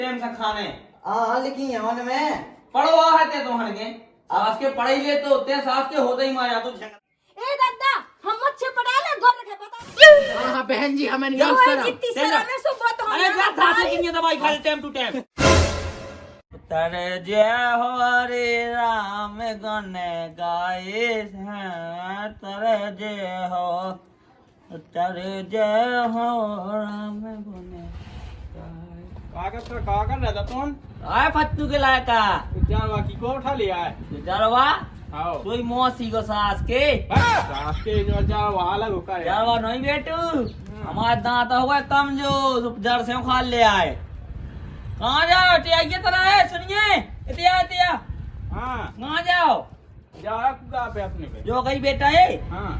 Time से खाने हाँ लिखी है मन में पढ़वा है ते तो हन के आज के पढ़ाई ले तो ते साथ के होते ही माया तो झंग ए दादा हम मच्छे पड़ा ले गोर रखे बता। हां बहन जी हमें यो नहीं है जितनी सर में सुबह तो अरे जा साथ लेकिन ये दवाई खा ले टाइम टू टाइम। तर जय हो रे राम गण गाए हैं तर जय हो राम गुण का कर रहा था तुम? आए फत्तू के लायका जानवा की को उठा लिया है? जरवा आओ कोई मौसी को सास के सास के जो जानवा अलग होकर है। जरवा नहीं बेटू हमारे दांत हो गए कमजोर जड़ से खा ले आए। कहाँ जाओ आइए तरह है सुनिए इतिया हाँ कहाँ जाओ जा कुदा पे अपने पे। जो गई बेटा है हाँ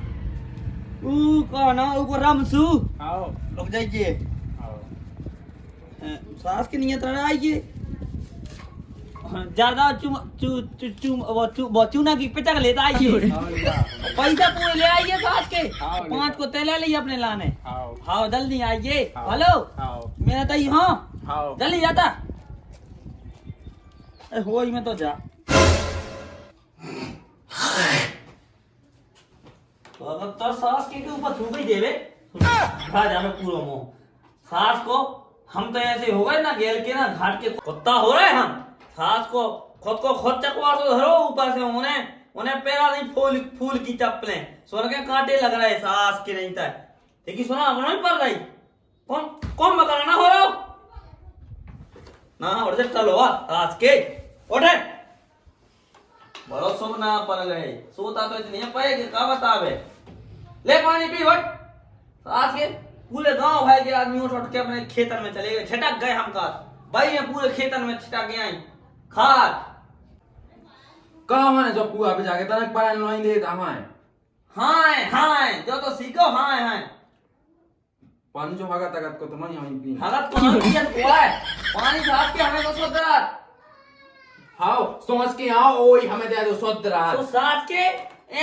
ऊ कौन है ऊ को रमसू आओ रुक जाइए आओ सास की नियत रहा आइए ज्यादा चूना की पिटक लेता आइए पैसा पूरे ले आइए सास के हाँ, 5 को तेल ले अपने लाने। आओ हाँ जल्दी आइए हाँ। हेलो आओ मेरा तो हाँ आओ जल्दी जाता हो ही में तो जा तो अगर तो सास के ऊपर थूक ही देवे खा जावे पूरा मुंह सास को हम तो ऐसे हो गए ना गेल के ना घाट के कुत्ता हो रहे हम सास को खुद चकवा तो धरो ऊपर से उन्हें पैरा नहीं फूल की चप्पलें स्वर के कांटे लग रहे सास के नहीं था लेकिन सुना नहीं पड़ रही कौन मकाना हो रहा ना उठ से चलो सास के उठे बड़ो सुख ना पड़ गए सोता तो इतनी पाए कि का बतावे ले पानी पी उठ सास के पूरे गांव भाई के आदमी उठ के अपने खेतन में चले गए छिटक गए हम का भाई ये पूरे खेतन में छिटक गए खाद कहां माने जो कुआ पे जाके तनक पानी नहीं दे हमारे हाय जो तो सीखो हाय पानी जो भागा तगत को तो नहीं हमें पी हालत कौन किया हुआ है पानी साफ के हमें तो सोचरा हां सोच के आओ ओई हमें दे दो सोच रहा तो साथ के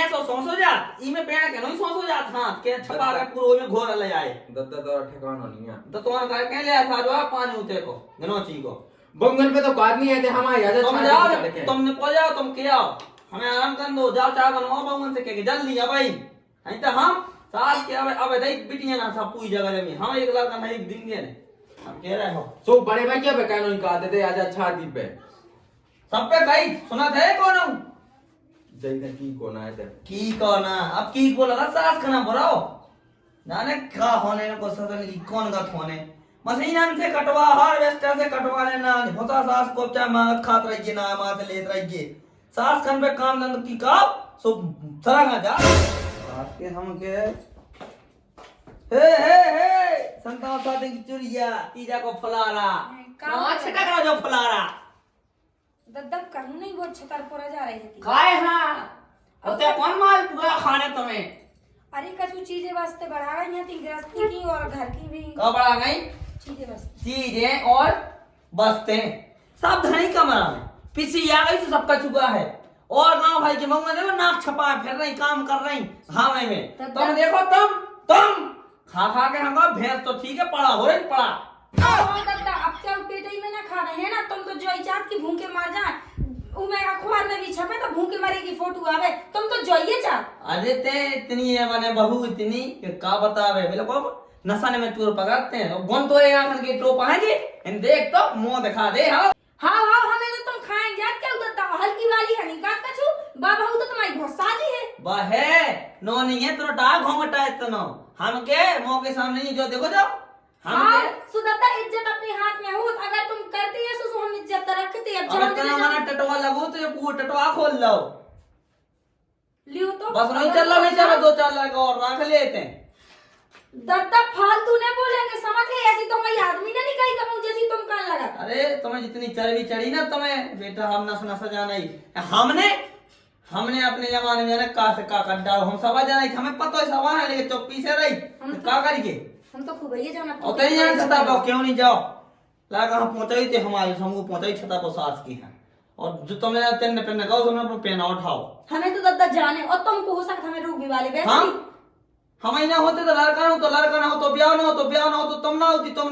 ऐसो सोचो जा ई में पेड़ के नहीं सोचो जा था के छपा के पूरे में घोर ले आए दद्दा तो ठिकाना नहीं है तो तुम्हारा काय कह ले था जो पानी उते को गनोची को बंगल पे तो काट नहीं है थे हमारे आजा तुम जाओ तुमने पो जाओ तुम के आओ हमें आराम कर दो जाओ चाय बनवाओ बंगन से के जल्दी आ भाई नहीं तो हम सास के अब देख बिटिया ना सब पूरी जगह जमीन हम एक लड़का नहीं एक दिन दिए ने हम कह रहे हो सो बड़े भाई क्या पे कहनो का देते आजा अच्छा दीप पे सब पे भाई सुना थे कौन हूं जैसे की कोन आए थे की कोना अब की को लगा सास खाना भराओ जाने क्या होने को सदन की कौन का होने मशीन से कटवा हार्वेस्टर से कटवा लेना होता सास को चाहे मांगत खात रहिए ना मां से लेत रहिए सास खन पे काम दंड की का सो सरागा जा सास के हम के हे संतान साथे की चुरिया तीजा को फलारा कहां छका करा जो फलारा दादा कहूं नहीं बहुत छतर पोरा जा रही थी खाए हां अब ते कौन माल पूरा खाने तुम्हें अरे कछु चीजें वास्ते बढ़ा गई हैं तीन गृहस्थी की और घर की भी कब बढ़ा गई चीजें वास्ते चीजें और बस्ते सब धनी कमरा में पिसी आ गई तो सबका चुका है और ना भाई के मंगल देखो नाक छपा फिर रही काम कर रही घामे में तुम देखो तुम खा के हम भैंस तो ठीक है पड़ा हो रही पड़ा हाँ दादा अब क्या पेट ही में ना खा रहे हैं ना तुम तो जोई चाट की भूखे मर जाए उमे अखबार में भी छपे तो भूखे मरे की फोटो आवे तुम तो जोइए चाट अरे ते इतनी है माने बहू इतनी कि का बतावे बिल्कुल नशा में चोर पकड़ते हैं और गुन तो आंखन के टोपा है जी इन देख तो मुंह दिखा दे हाँ हाँ हमें तो तुम खाएंगे यार क्या उधर हल्की वाली है नहीं काट कछु बाबा तो तुम्हारी बहुत साली है वह है नो नहीं है तो टा घोंघटा इतना हम के मुंह के सामने नहीं जो देखो जाओ हम हाँ के सुदत्ता इज्जत अपने हाथ में हो अगर तुम करती है तो हम इज्जत रखते हैं अगर तेरा मना टटवा लगो तो ये पूरा टटवा खोल लो लियो तो बस नहीं चल रहा नहीं चल रहा 2-4 लाख और रख लेते हैं दत्ता फालतू ने बोलेंगे समझ ले ऐसी तो मैं आदमी ने नहीं कही कमू जैसी तुम कान लगा अरे तुम्हें जितनी चर्बी चढ़ी ना तुम्हें बेटा हम नस नस जाना ही हमने अपने जमाने में का से का कर डालो हम सवा जाना ही हमें पता है सवा है लेकिन चुप्पी से रही का करिए हम तो खूब ही जाना और कहीं जाना छता पर क्यों नहीं जाओ लागा हम पहुंचाई थे हमारे हमको पहुंचाई छता पर सास की है और जो तुमने तेन पे लगाओ तुमने अपना पेन उठाओ हमें तो दत्ता जाने और तुमको हो सकता हमें रोगी वाले वैसे हम हम ही ना होते तो लड़का ना हो तो लड़का ना हो तो ब्याह ना हो तो ब्याह ना हो तो तुम ना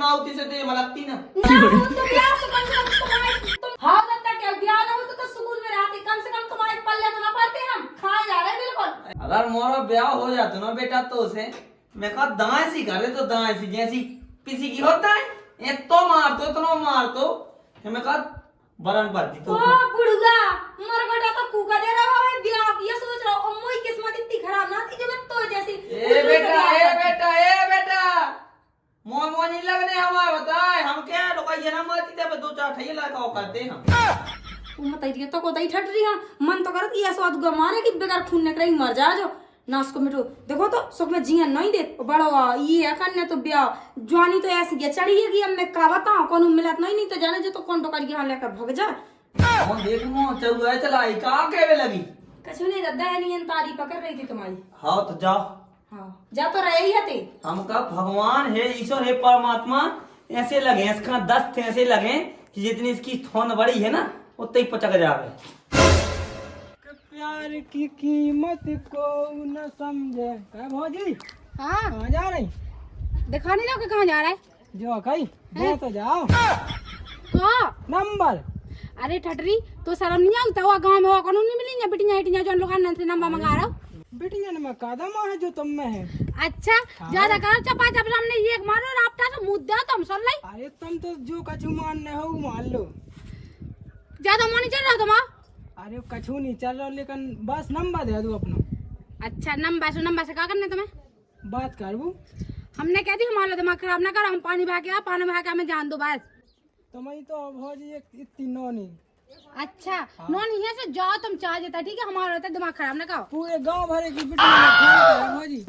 होती से तो ये मलकती ना। ना हो तो ब्याह से कम से कम हाँ दत्ता क्या ब्याह ना हो तो स्कूल में रहते, कम से कम तुम्हारे पल्ले तो ना पड़ते, हम खा जा रहे बिल्कुल। अगर मोरा ब्याह हो जाता ना बेटा तो उसे मैं कहा दाएं सी करे तो दाएं सी जैसी किसी की होता है ये तो मार दो इतना मार दो मैं कहा बरन पड़ती तो ओ बुढ़गा मर बेटा तो कूका दे रहा है ब्याह ये सोच रहा हूं मोई किस्मत इतनी खराब ना थी जो मैं तो जैसी ए बेटा मोह मोह नहीं लगने हमारे बताए हम क्या लोग ये ना मारती थे दो चार ठैया लगा करते हम मत आई तो कोई ठट रही है मन तो करत ये स्वाद गो मारे कि बेकार खून निकल ही मर जा जो नास को मिटो देखो तो सुख में जिया नहीं दे बड़ा ये करने तो ब्याह जवानी तो ऐसी गया चढ़ी है कि अब मैं का बताऊं कौन मिलत नहीं तो जाने जो तो कौन तो कर यहां लेकर भग जा कौन देख मो चल है चलाई का कहवे लगी कछु नहीं दद्दा है नहीं तारी पकड़ रही थी तुम्हारी हाँ तो जाओ हाँ जा तो रहे ही है ते हमका भगवान है ईश्वर है परमात्मा ऐसे लगे इसका 10 थे ऐसे लगे कि जितनी इसकी थोन बड़ी है ना उतनी ही पचक जावे। प्यार की कीमत को न समझे क्या भौजी हाँ कहाँ जा रही दिखा नहीं रहा कि कहाँ जा रहा है जो कहीं दे तो जाओ कहाँ नंबर। अरे ठटरी तो शर्म नहीं आता हुआ गाँव में हुआ कौन नहीं मिली बिटिया हिटिया जो लोग से नंबर मंगा रहा हूँ बेटिया ने मैं कदम है जो तुम में है। अच्छा ज्यादा करो चपा चप सामने ये मारो रापटा से मुद्दा तुम सुन लाई अरे तुम तो जो कछु मानने हो मान लो। ज्यादा मोनी चल रहा तुम अरे कछु नहीं चल रहा लेकिन बस नंबर दे दो अपना। अच्छा नंबर से क्या करने तुम्हें बात करूँ हमने कह दी हमारा दिमाग खराब ना करो हम पानी बहा के पानी बहा के हमें जान दो बस तुम्हें तो भौजी इतनी नोनी। अच्छा नॉन यहाँ से जाओ तुम चाह देता ठीक है हमारा होता है दिमाग खराब ना करो पूरे गांव भरे की बेटी भौजी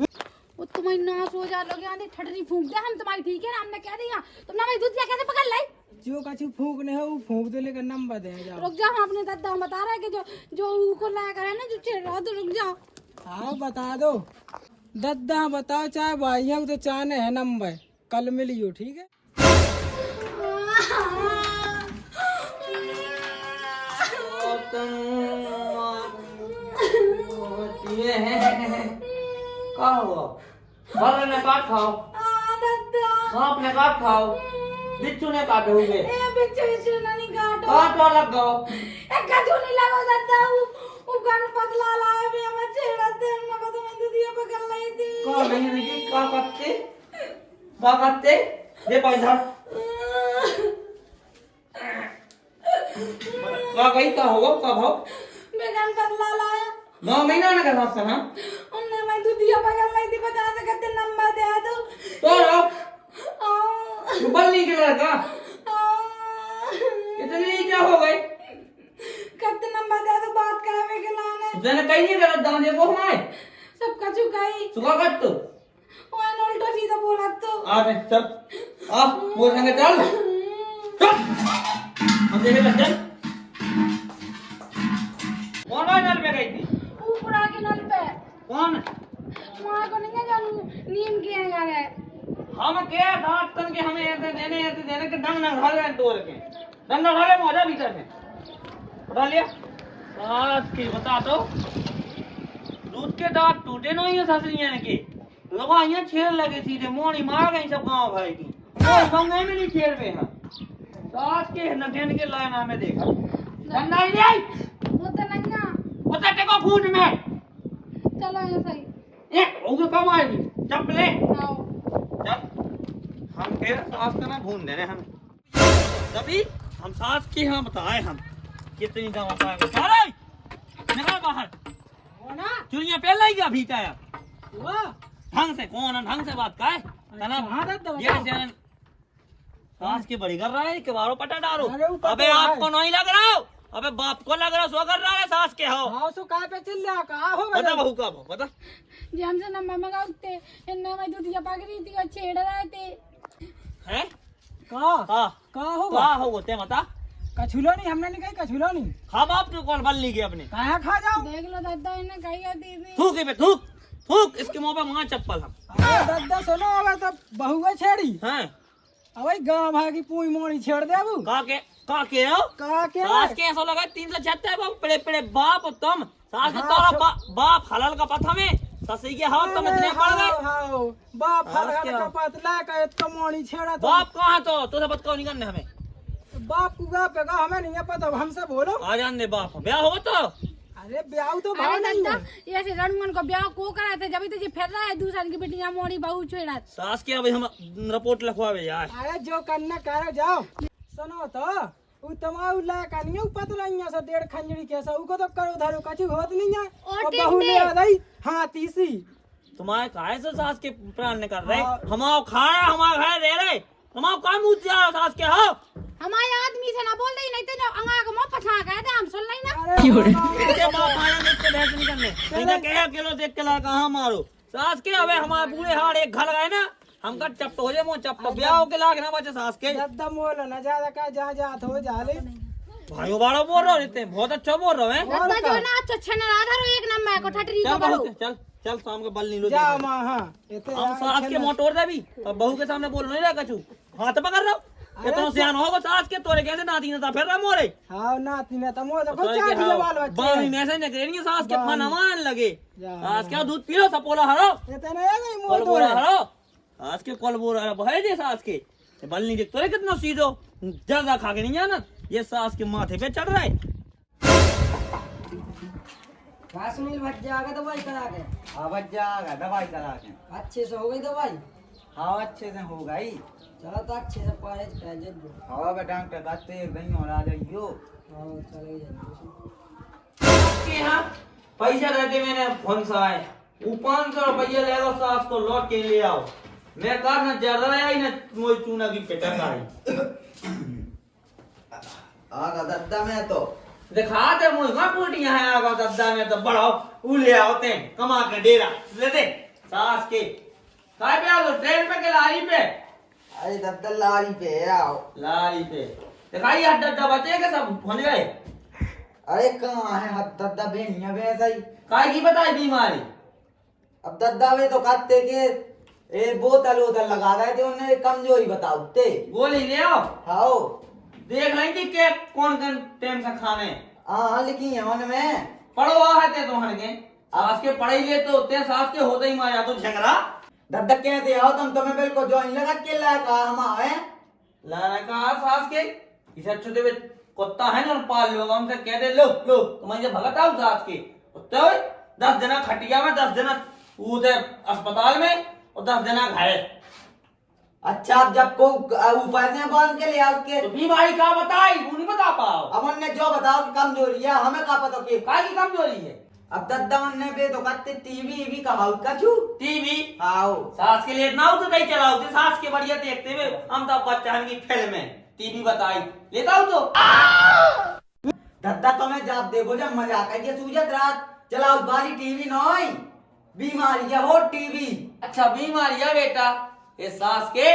वो तुम्हारी नाश हो जा लोग यहाँ ठटरी फूंक दे हम तुम्हारी ठीक है ना हमने कह दिया तुमने हमारी दूध कैसे पकड़ लाई जो कछु फूकने है वो फूक दो लेकिन नंबर दे जाओ। रुक जाओ हम अपने दादा हम बता रहे हैं कि जो को लाया करे ना जो छेड़ रहा तो रुक जाओ। हाँ बता दो दद्दा बताओ चाहे भाई है तो चाहने है नंबर कल मिलियो ठीक है। क्या हुआ बर्रे ने काट खाओ सांप ने काट खाओ बिच्छू ने काटे हुए बिच्छू नहीं काटो काटो लग गो एक कछु नहीं लगो दद्दा वो गन पतला लाए भी हमें छेड़ा दे हमने पता मैं दूधिया पकड़ ली थी का नहीं नहीं का करते दे पैसा का गई का होगा कब हो मैं गन पतला लाया 9 महीना ना कर सकता ना हमने मैं दूधिया पकड़ ली थी 50 करते नंबर दे दो तो बल नहीं कर रहा इतनी क्या हो गई करते नंबर दे दो बात कहवे के लाने मैंने कहीं नहीं गलत दान देखो हमारे सब कछु गई सुखा कट तो ओए उल्टा सीधा बोला तो आ रे चल आ वो संगे चल हम देखे लग चल कौन है नल पे गई थी ऊपर आके नल पे कौन मां को नहीं जानू नीम किया यार है हम क्या डांट कर के हमें ऐसे देने के डंग ना ढाल रहे तोड़ के डंग ना ढाले मौजा भीतर में उठा लिया साथ की बता तो दूध के दांत टूटे नहीं है ससुरिया के लोग यहाँ छेड़ लगे सीधे मोड़ी मार गई सब गांव भाई की गंगे में नहीं छेड़ में है साथ के नगेन के लाइन हमें देखा डंडा ही नहीं वो तो नहीं ना वो तो टेको फूट में चलो ये सही ये होगे कब आएगी चप्पले आओ चल हम फिर सास का ना भून देने हम तभी हम सास की हाँ बताए हम कितनी दवा पाएगा सारे निकल बाहर होना चुनिया पहले ही क्या भीता है वाह ढंग से कौन है ढंग से बात का है तना हाँ दद्दा ये कैसे सास की बड़ी कर रहा है कि बारो पटा डालो अरे ऊपर अबे तो है। आपको नहीं लग रहा हो अबे बाप को लग रहा सो कर रहा है सास के हो हाँ सो कहाँ पे चिल्ला कहाँ हो बता बहू कब हो बता जी हमसे नंबर मंगाते इन्ना मैं दूधिया पक रही थी और छेड़ रहे थे हैं कहाँ हाँ कहाँ होगा कहाँ हो ते बता कछुलो नहीं हमने नहीं कही कछुलो नहीं खा बाप तो कौन बल ली गए अपने कहाँ खा जाओ। देख लो दादा इन्हें कही आती थी थूक पे थूक थूक इसके मुंह पे मां चप्पल हम अरे दद्दा सुनो अब तो बहुआ छेड़ी हैं अब गाँव भागी पूई मोड़ी छेड़ दे अब का के हो कहाँ के सास के ऐसा लगा 376 बाप पड़े पड़े बाप तुम सास के तोरा बाप हलाल का पथा में ससुर के हाथ तो इतने पड़ गए। हाओ बाप हाँ, हर क्या? का पतला का तो मोनी छेड़ा तो बाप कहाँ तो तुझे बात कौन नहीं करने हमें। बाप को गा पे हमें नहीं है पता हमसे बोलो। आ जान दे बाप ब्याह हो तो अरे ब्याह तो भाव अरे नहीं दद्दा है। ये ऐसे रणमन को ब्याह को कराते जब तो ये फिर रहा है दूसरा की बेटियां मोड़ी बहू छेड़ा। सास के अभी हम रिपोर्ट लिखवावे यार। अरे जो करना करो जाओ। सुनो तो उ तमाऊ ला कनियो पतला यहाँ से 1.5 खंजरी कैसा उको तो करो धरो कछु होत नहीं है। और टिक बहू दे। ले आ गई हाँ तीसी। तुम्हारे काहे से सास के प्राण निकल रहे। हाँ। हमारा खाना हमारा घर रह रहे हमारा काम मुझ जा रहा सास के। हाँ हमारे आदमी से ना बोल दे नहीं तो अंगा को मुंह पछा के दे हम सुन नहीं ना। अरे इसके बाप आया नहीं इससे बहस नहीं करने। नहीं तो कहे किलो से 1 किलो कहाँ मारो सास के। अबे हमारे बूढ़े हाड़ एक घर लगाए ना हमका चप्प हो जाए मुँह चप्प ब्याह के लाग ना बचे सास के। दद्दा मोल न ज्यादा का जा जात हो जाले। भाइयों बाड़ो बोल रहे हो बहुत अच्छा बोल रहे हैं। दद्दा जो ना अच्छा छने आधा रो एक नंबर को ठटरी चल को बड़ो। बहू चल चल शाम के बल नहीं लो जा मां हाँ इतने हम सास के मुंह तोड़ दे भी और बहू के सामने बोल नहीं रहा कछु। हाथ पकड़ रहा हूँ इतना सियान होगा सास के तोरे कैसे नाती ना फिर रहा मोरे। हाँ नाती ने तो मोर तो तोरे बच्चा के दिया बाल हाँ, बच्चे। बामी में से निकलेंगे सास के बामी। फन मान लगे। जा, सास के दूध पी लो सपोला हरो इतने आ गई मोर कल तो बोरा हरो सास के कल बोरा बहे दे सास के बल नहीं देख तोरे कितना सीधो ज्यादा खा के नहीं जाना ये सास के माथे पे चढ़ रहा है। सुनील भट जाएगा दवाई करा के। हाँ भट जाएगा दवाई करा के। अच्छे से हो गई दवाई। हाँ अच्छे से हो गई। चलो तो अच्छे से परहेज कर जल्दी। हाँ बे डॉक्टर कहते एक दिन और आ जाइयो। हाँ चले जल्दी। के यहाँ पैसा रहते मैंने फोन से आए वो 500 रुपये ले लो सास को लौट के ले आओ। मैं कहा ना ज्यादा आई ना मोई चूना की पेटा का आई। आगा दद्दा में तो दिखा दे मुझे कहाँ पोटियां हैं आगा दद्दा में तो बढ़ाओ वो ले आओते हैं कमा के डेरा ले दे सास के काय पे आओ ट्रेन पे के लारी पे। अरे दद्दा लारी पे आओ। लारी पे दिखाइए हड्डा बचे के सब फोन गए। अरे कहाँ है अब दद्दा बेनिया वैसा ही। काय की बताई बीमारी। अब दद्दा वे तो कहते के ए बोतल वोतल लगा रहे थे उन्हें कमजोरी बताओते। गोली ले आओ हाँ देख लेंगे के कौन कौन टाइम से खाने। हाँ लिखी है उनमें। पढ़ो आते तो हन के सास के पढ़ाई ले तो ते सास के होते ही माया तो झगड़ा। दद्दा कैसे आओ तुम तुम्हें बिल्कुल ज्वाइन लगा के लायक हम आए। लाना कहा सास के इसे छोटे बे कुत्ता है ना पाल लो हमसे कह दे लो लो तुम्हारे भगत आओ सास के तो 10 जना खटिया में 10 जना उधर अस्पताल में और 10 जना घायल। अच्छा अब जब को पैसे बांध के ले आओ के तो बीमारी का बताई वो नहीं बता पाओ। अब उनने जो बताओ कि कमजोरी है हमें का पता कि काय की कमजोरी है। अब दद्दा उनने बे तो कहते टीवी भी कहा कछु। टीवी आओ सास के लिए ना तो नहीं चलाओ थे सास के बढ़िया देखते हुए हम तो बच्चा की फिल्म में टीवी बताई लेता हूँ तो दद्दा तुम्हें जब देखो जब मजाक है ये सूझत रात चलाओ बारी टीवी नहीं बीमारी है वो टीवी। अच्छा बीमारी है बेटा ये सास के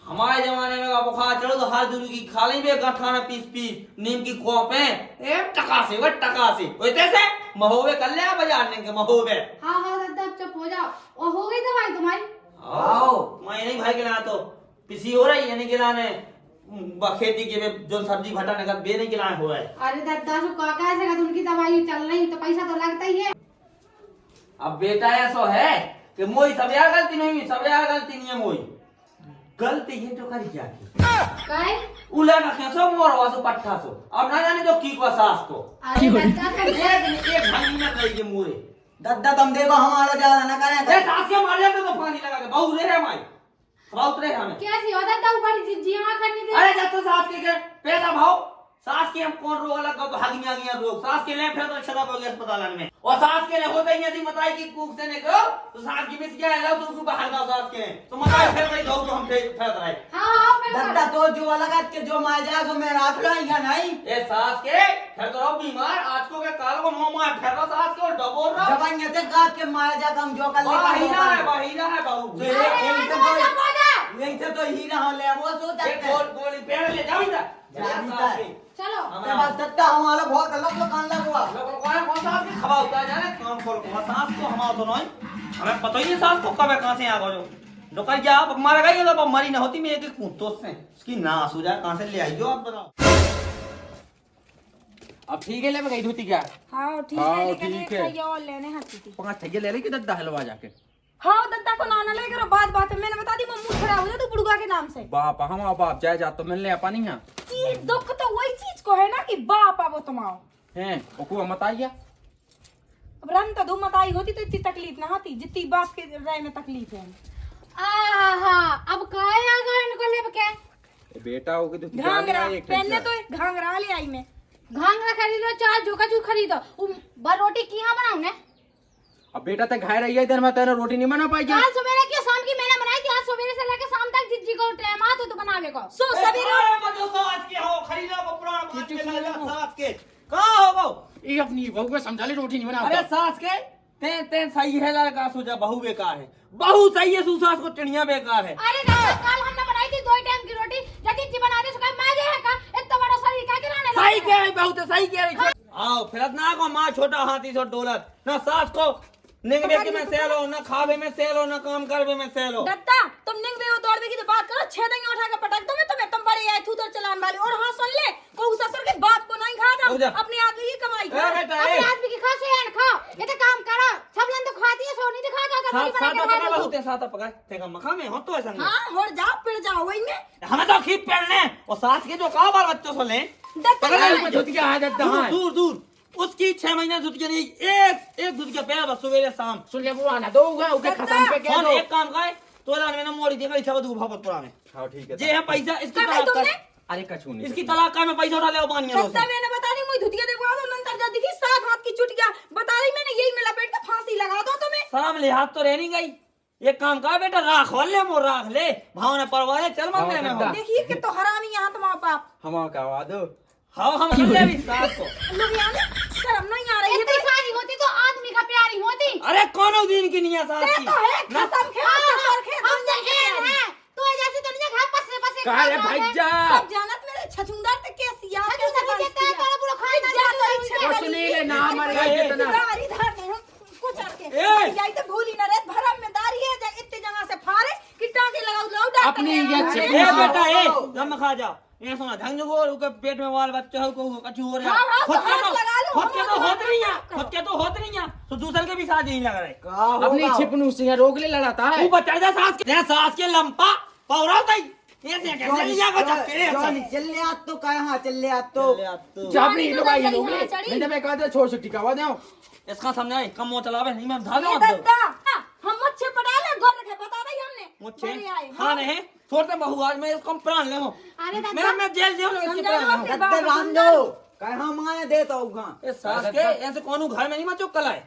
हमारे जमाने में का बुखार चढ़ो तो हर दूर की खा लेंगे गठाना पीस पीस नीम की खोप है ए टका से वो टका से वैसे महोबे कर ले बाजार ने के महोबे। हाँ हाँ दद्दा अब चुप हो जाओ और हो गई दवाई तुम्हारी। आओ मैं नहीं भाई गिला तो पिसी हो रही है नहीं गिलाने खेती के जो सब्जी भटा नगर बे नहीं गिलाने हो रहा है। अरे दद्दा सो का कैसे का उनकी दवाई चल रही तो पैसा तो लगता ही है। अब बेटा ऐसा है कि मोई सब यार गलती नहीं हुई सब यार गलती नहीं है मोई गलती ये तो करी क्या की काय उला ना कैसो मोर वासो पट्टा सो अब ना जाने तो की को सास को अरे दद्दा तुम एक घंटी में रही के मोरे दद्दा तुम देखो हमारा ज्यादा न ए करें। सास के मार जाते तो पानी लगा के बहु रे माई बहुत रे हमें। कैसी हो दद्दा ऊपर जी हाँ करने दे। अरे जब तो सास के पैदा भाव सास के हम कौन रोग अलग तो हगमिया गया रोग सास के लिए फिर तो छदा हो गया अस्पताल में और सास के लिए होता ही नहीं बताई कि कूक से ने करो तो सास की मिस क्या है तो बाहर का सास के तो मताई फिर भाई दो तो हम फिर रहे। हाँ हाँ फिर दद्दा तो जो अलग के जो माजा सो मैं रात लो या नहीं। ए सास के फिर तो रहो बीमार आज को के काल को मुंह मार फिर रहो सास के और डबोर रहो जब ये ते काट के माजा कम जो कर बाहिरा है बाबू तो अरे दद्दा चुप हो जा। यही से तो हीरा हो ले वो सो एक जाते गोल गोली पेड़ ले जाओ इधर जाता है। चलो ते बस दद्दा हमारा बहुत अलग दुकान लगा लोगों को कौन सास के खबा होता है जाने कौन खोल को सास को हमारा तो नहीं हमें पता ही नहीं सास को कब है कहां से आ गए जो कहीं जा अब मारा गई तो अब मरी ना होती मैं एक कुत्तों से उसकी नाश हो जाए कहां से ले आई जो आप बताओ। अब ठीक है, ले मैं गई धोती क्या हाँ ठीक हाँ, है, लेकिन ठीक एक है। चाहिए और लेने हाथी थी। 5 ठगे ले लेगी दद्दा हलवा जाके। हाँ दद्दा को नाना ले करो, बात है, मैंने बता दी वो मुंह खराब हो जाए तू बुड़गा के नाम से। बाप हम बाप जाए जा तो मिलने अपा नहीं है चीज दुख तो वही चीज को है ना कि बाप आ वो तुम्हारा। हैं ओको मत आइया। अब रंग तो दो मत आई होती तो इतनी तकलीफ ना होती जितनी बाप के राय में तकलीफ है। आहा अब काय आ गए इनको ले के बेटा होगी तो घाघरा पहनने तो घाघरा ले आई मैं। घाघरा खरीदो चार झोका चू खरीदो बर रोटी किहाँ बनाऊं ने अब बेटा ते खाए रही है इधर मैं तेरा रोटी नहीं बना पाई क्या? आज सवेरे की शाम की मैंने बनाई थी। आज सवेरे से लेकर शाम तक जिज्जी को टाइम आ तो बनावे को सो सवेरे मतलब सास के हो खरीदो को पुराना बात के लाला सास के कहां हो गो? ये अपनी बहू को समझा ले रोटी नहीं अरे बना। सास के ते सही है लड़का सोचा बहू बेकार है, बहू सही है सुसास को चिड़िया बेकार है। अरे कल हमने बनाई थी 2 टाइम की रोटी जब जिज्जी बना दे सका मैं जे है का इतना बड़ा शरीर क्या गिराने लगा सही कह रही बहू तो सही कह रही। आओ फिर ना को माँ छोटा हाथी सो डोलत ना सास को निंगबे के में सेलो ना खावे में सेलो ना काम करवे में सेलो। दत्ता तुम निंगबे और दौड़बे की तो बात करो, छह देंगे उठा के पटक दो मैं तुम्हें, तुम बड़े आए थूतर चलान वाली। और हाँ सुन ले को ससुर के बाप को नहीं खा रुक जा। था, अपने आदमी की कमाई ए खा। बेटा अपने ए आदमी की खासे है खाओ ये तो काम करो सब लन तो खाती है सोनी दिखा दो साथ साथ पका बहू ते साथ पका ते का मखा में हो तो ऐसा नहीं। हाँ होड़ जाओ फिर जाओ वही में। हमें तो खींच पहनने और सास के जो कहा बाल बच्चों से ले दत्ता पकड़ नहीं। ले धोती आ जाता दूर है। दूर दूर उसकी 6 महीने धुतिया नहीं, एक धुतिया पहला बस सवेरे शाम। सुन ले वो आना दो उके खसम पे क्या कौन दो। एक काम करे तो लाने मैंने मोड़ी देखा इच्छा बदू भागत पुराने हां ठीक है। जे है पैसा इसकी क्या कही तलाक तुमने? कर, अरे कछु नहीं। इसकी तलाक का मैं पैसा उठा ले पानी दत्ता मैंने बता दी मुझे धुतिया देखो तो नंतर जब दिखी 7 हाथ की चुटिया बता रही मैंने, यही में लपेट के फांसी लगा दो तुम्हें। शर्म ले हाथ तो रह नहीं गई। एक काम कर बेटा राख ले मोर राख ले भावना परवाले चल मंदिर में हो। देखिए कि तो हरामी यहाँ तुम्हारा बाप। हम कहवा दो। हाँ हम समझे भी सास को। लोग यहाँ शर्म नहीं आ रही है। इतनी सारी होती तो आदमी का प्यारी होती अरे कोनो दिन की नहीं है सास ये की तो है खत्म खेल ससुर खेल हम जहेन है तो जैसे तो नहीं खा पसरे पसरे कहा रे भाई जा। सब जानत मेरे छछुंदर तक के सिया के छछुंदर के तेरे तेरा पूरा खानदान जातो जातो इच्छा कुछ नहीं ले ना मरेगा ए, जितना। गाड़ी धर दे हम कुछ करके ए! यही तो भूली न रे भरम में दारी है जब इतने जगह से फारे कि टाके लगाओ लो डॉक्टर अपनी ने ये हमारे- ए बेटा ए दम खा जाओ ये सुना ढंग को उनके पेट में वाल बच्चा हो को कछु हो रहा हाँ, हाँ, खुद तो के हाथ तो लगा लो, खुद के तो हमारे होत नहीं है, हाथ खुद के तो होत नहीं है तो दूसरे के भी साथ नहीं लग रहे। अपनी छिपनू से रोक ले लड़ाता है। तू बचा जा सास के लंपा पौरा तई ऐसे कैसे लिया को चक्के जॉनी चले आ तो कहां चले आ तो चापड़ी लो भाई लोग ले। यहाँ चढ़ी। नहीं तो मैं कहता छोड़ छुट्टी करवा दो। इसका समझाए कम वो चलावे नहीं मैं धागा ये मत दो दत्ता हम मुझसे पटा ले गोल के बता रही हमने मुझे बड़े आए, हाँ नहीं छोड़ते बहू आज मैं इसको प्राण ले अरे दादा मैं जेल जेल इसके समझा लो प्राण अपनी ले बात। दत्ते राम दो कहां माने देता हूं ये सास के ऐसे कौन घर में नहीं मचो कलाए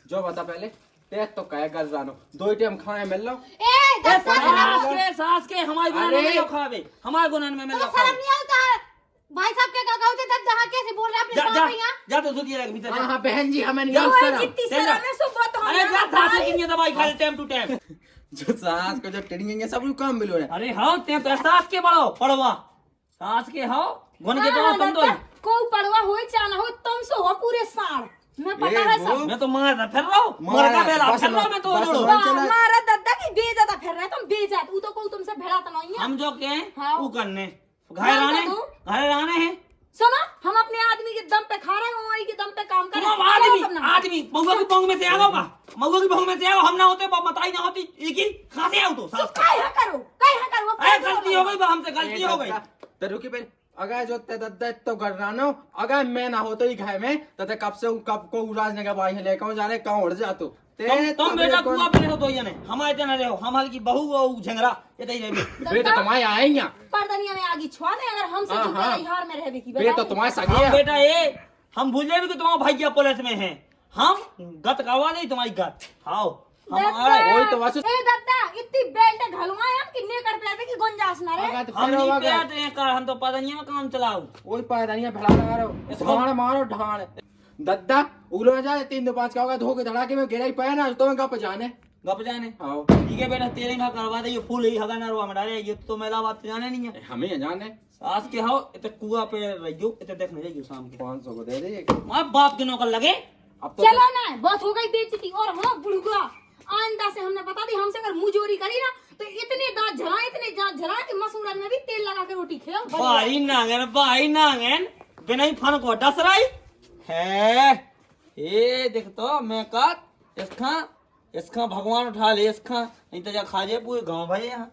जो बता पहले ते तो कह कर जानो 2 टाइम खाए मिल लो। ए दस सास के हमारे गुनाह में नहीं खावे हमारे गुनाह में तो मिल शर्म नहीं आता है भाई साहब के गाँव से दस जहाँ कैसे बोल रहे हैं अपने जा बाप यहाँ जा तो दूध ये लग भीतर हाँ जा। हाँ बहन जी हमें नहीं जा, अवसर वो जितनी शर्म है सो वो तो अरे जा हम सास की दवाई खा ले टाइम टू टाइम। जो सास को जो टिड़िंगे सब लोग काम मिलो रे। अरे हाँ ते तो सास के बड़ो पड़वा सास के हो गुन के तो तुम दो को पड़वा होए चाना हो तुम सो हो पूरे साड़ मैं पता है सब। मैं तो मार फिर रहा हूँ मर का बेला फिर रहा हूँ मैं तो बस जोड़ो बस। चला। हमारा दादा की बेइज्जत फिर रहा है तुम बेइज्जत वो तो कोई तुमसे भेड़ा तो नहीं है। हम जो के हाँ। वो करने घर रहने हैं सुनो हम अपने आदमी के दम पे खा रहे हैं हमारी के दम पे काम कर तुम रहे हैं। आदमी आदमी महुआ की पोंग में से आ जाओगा महुआ की पोंग में से आओ हम ना होते बताई ना होती एक ही कहाँ से आओ तो सास का काय हा करो अरे गलती हो गई हमसे गलती हो गई तो रुकी पहले अगर जो ते दद्दा तो कर रहा नो अगर मैं ना हो तो ही घर में तो ते कब से कब को उड़ाने का भाई ले कौन जाने कहाँ उड़ जा तो तुम बेटा कुआ पे रहो दो जने हमारे जना रहो हमारे की बहू और झंगरा ये तो ही रहे बेटा तुम्हारे आएंगे पर्दनिया में आगी छुआ दे अगर हमसे हाँ, जुटे हाँ। बिहार में रहबे की बेटा तुम्हारे सगे हम है। बेटा ये हम भूले भी कि तुम्हारा भैया पुलिस में है हम गत करवा नहीं तुम्हारी गत आओ हम आए वही तो वासु ए दत्ता इतनी बेल्ट घलवाए हम किन्ने कर पे की गुंजाइश ना रे हम नहीं पेट हैं कर हम तो पता में काम चलाओ वही पायदानियां भड़ा लगा रहो ढाण मारो ढाण दद्दा उलो जाए 3 2 5 का होगा धोखे धड़ाके में गिराई पाया ना तो मैं कहाँ पे जाने गप जाने आओ ठीक है बेटा तेरे में करवा दे ये फूल ही हगा नरवा में डाले ये तो मेरा बात जाने नहीं है हमें जाने सास के हो इतने कुआ पे रहियो इतने देखने जाइयो शाम के 500 को दे दे मां बाप के नौकर लगे अब तो चलो ना बहुत हो गई बेइज्जती और हाँ बुड़गा आइंदा से हमने बता दी हमसे अगर मुंहजोरी करी ना तो इतने दांत झरा कि मसूरन में भी तेल लगा के रोटी खाओ भाई नांगन बिना ही फन को डस रही है ये देख तो मैं का इसका भगवान उठा ले इसका नहीं तो जा खा जाए पूरे गांव भाई यहाँ